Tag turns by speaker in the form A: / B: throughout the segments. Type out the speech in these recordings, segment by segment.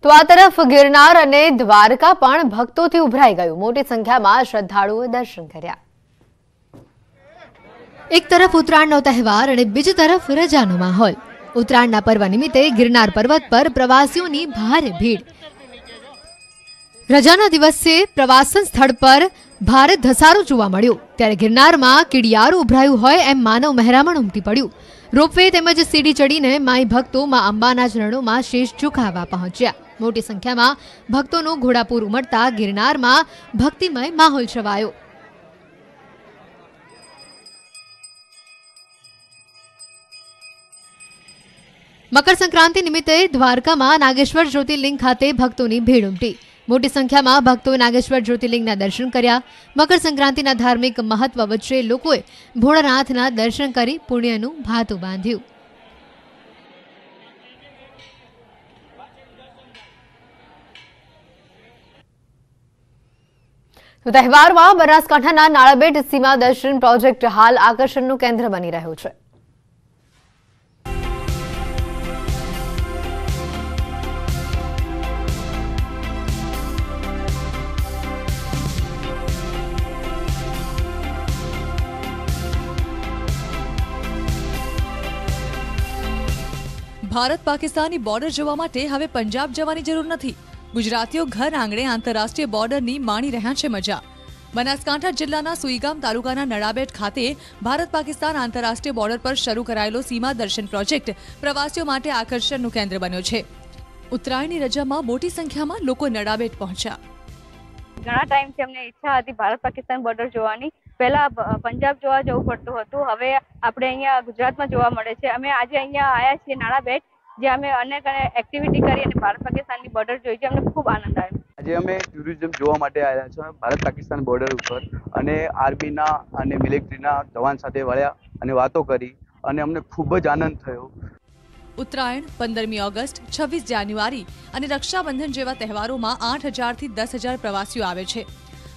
A: તો આ તરફ ગિરનાર અને દ્વારકા પણ ભક્તોથી ઉભરાઈ ગયું। મોટી સંખ્યામાં શ્રદ્ધાળુઓએ દર્શન કર્યા।
B: એક તરફ ઉત્તરાયણનો તહેવાર અને બીજી તરફ રજાનો માહોલ। ઉત્તરાયણના પર્વ નિમિત્તે ગિરનાર પર્વત પર પ્રવાસીઓની ભારે ભીડ। રજાના દિવસે પ્રવાસન સ્થળ પર ભારે ધસારો જોવા મળ્યો, ત્યારે ગિરનારમાં કીડિયારું ઉભરાયું હોય એમ માનવ મહેરામણ ઉમટી પડ્યું। રોપવે તેમજ સીડી ચડીને માઈ ભક્તો માં અંબાના ચરણોમાં શીશ ઝુકાવવા પહોંચ્યા। મોટી સંખ્યામાં ભક્તોનું ઘોડાપૂર ઉમટતા ગિરનારમાં ભક્તિમય માહોલ છવાયો। मकर संक्रांति निमित्ते द्वारका में नागेश्वर ज्योतिर्लिंग खाते भक्तों की भीड़ उमटी। मोटी संख्या में भक्तों नागेश्वर ज्योतिर्लिंग दर्शन कर्या। मकर संक्रांति धार्मिक महत्व वच्चे लोकोए भोळानाथना दर्शन करी पुण्यनु भातु बांध्यु।
A: तहेवार में बनासकांठाना नाळाबेट सीमा दर्शन प्रोजेक्ट हाल आकर्षणनु केंद्र बनी रह्यो छे।
C: भारत पाकिस्तानी बॉर्डर जोवा माटे हवे पंजाब जवानी जरूर नथी। गुजरातीओ घर आंगणे आंतरराष्ट्रीय बॉर्डरनी माणी रह्या छे मजा। बनासकांठा जिल्लाना सुईगाम तालुकाना नड़ाबेट खाते भारत पाकिस्तान आंतरराष्ट्रीय बॉर्डर पर शरू करायेलो सीमा दर्शन प्रोजेक्ट प्रवासीओ माटे आकर्षणनुं केंद्र बन्यो छे। उत्तरायणनी रजामां मोटी संख्यामां लोको नड़ाबेट पहोंच्या।
D: घणा टाइमथी अમને ઈચ્છા હતી ભારત પાકિસ્તાન બોર્ડર જોવાની। પહેલા પંજાબ જોવા જવું પડતું હતું, હવે આપણે અહીંયા ગુજરાતમાં જોવા મળે છે। અમે આજે અહીંયા આયા છીએ નાળાબેટ, જે અમે અનેક એક્ટિવિટી કરી અને ભારત પાકિસ્તાનની બોર્ડર જોઈ છે। અમને ખૂબ આનંદ આવ્યો।
E: આજે અમે ટુરિઝમ જોવા માટે આવ્યા છે ભારત પાકિસ્તાન બોર્ડર ઉપર, અને આર્મીના અને મિલિટરીના જવાન સાથે વળ્યા અને વાતો કરી અને અમને ખૂબ જ આનંદ થયો।
C: उत्तरायण 15मी ऑगस्ट 26 जान्युआरी और रक्षाबंधन जेवा तहेवारों में 8,000 થી 10,000 प्रवासीओ आवे छे।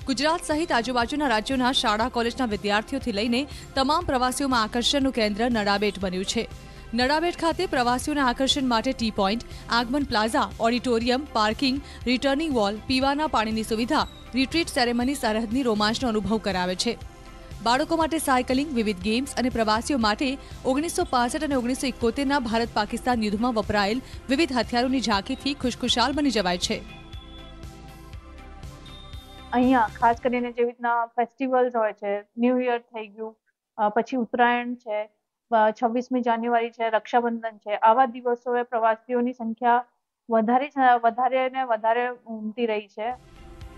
C: गुजरात सहित आजुबाजुना राज्यों शाळा कॉलेजना विद्यार्थीओथी लईने तमाम प्रवासीओं में आकर्षणनुं केंद्र नड़ाबेट बन्युं छे। नड़ाबेट खाते प्रवासीओना आकर्षण माटे टी पॉइंट, आगमन plaza, auditorium, parking, retaining wall, पीवाना पाणीनी सुविधा, रिट्रीट सेरेमनी सरहदनी रोमांचनो अनुभव करावे छे। बाळको माटे सायकलिंग, विविध गेम्स और प्रवासीओ माटे 1965 और 1971 ना भारत पाकिस्तान युद्ध में वपरायेल विविध हथियारों झांकी थी खुशखुशाल बनी जवाय छे।
F: अहींया खास करीने जेवी रीतना फेस्टिवल्स होय छे, न्यू ईयर थई गयुं, पछी उत्तरायण छे, 26मी जान्युआरी छे, रक्षाबंधन छे, आवा दिवसोए प्रवासीओनी संख्या વધારે ઉમટી રહી છે।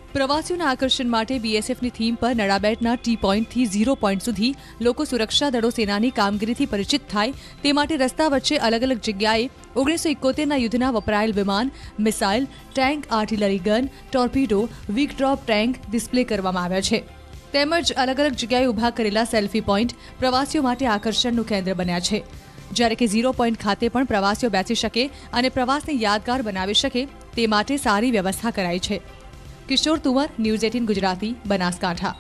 C: प्रवासीओना आकर्षण माटे बीएसएफनी थीम पर नड़ाबेटना टी पॉइंट थी 0 पॉइंट सुधी लोको सुरक्षा दळो सेनानी कामगीरीथी परिचित थाय ते माटे रस्ता वच्चे अलग अलग जग्याए 1971 ना युद्धना वपरायेल विमान, missile, tank, artillery gun, torpedo, वीक ड्रॉप टैंक डिस्प्ले करवामां आव्या छे। तेमज अलग अलग जग्याए उभा करेला सेल्फी पॉइंट प्रवासीओ माटे आकर्षणनुं केंद्र बन्या छे। ज्यारे के 0 पॉइंट खाते पण प्रवासीओ बेसी शके अने प्रवासने यादगार बनावी शके ते माटे सारी व्यवस्था कराई छे। किशोर तुवर, न्यूज़ 18 गुजराती, बनासकांठा।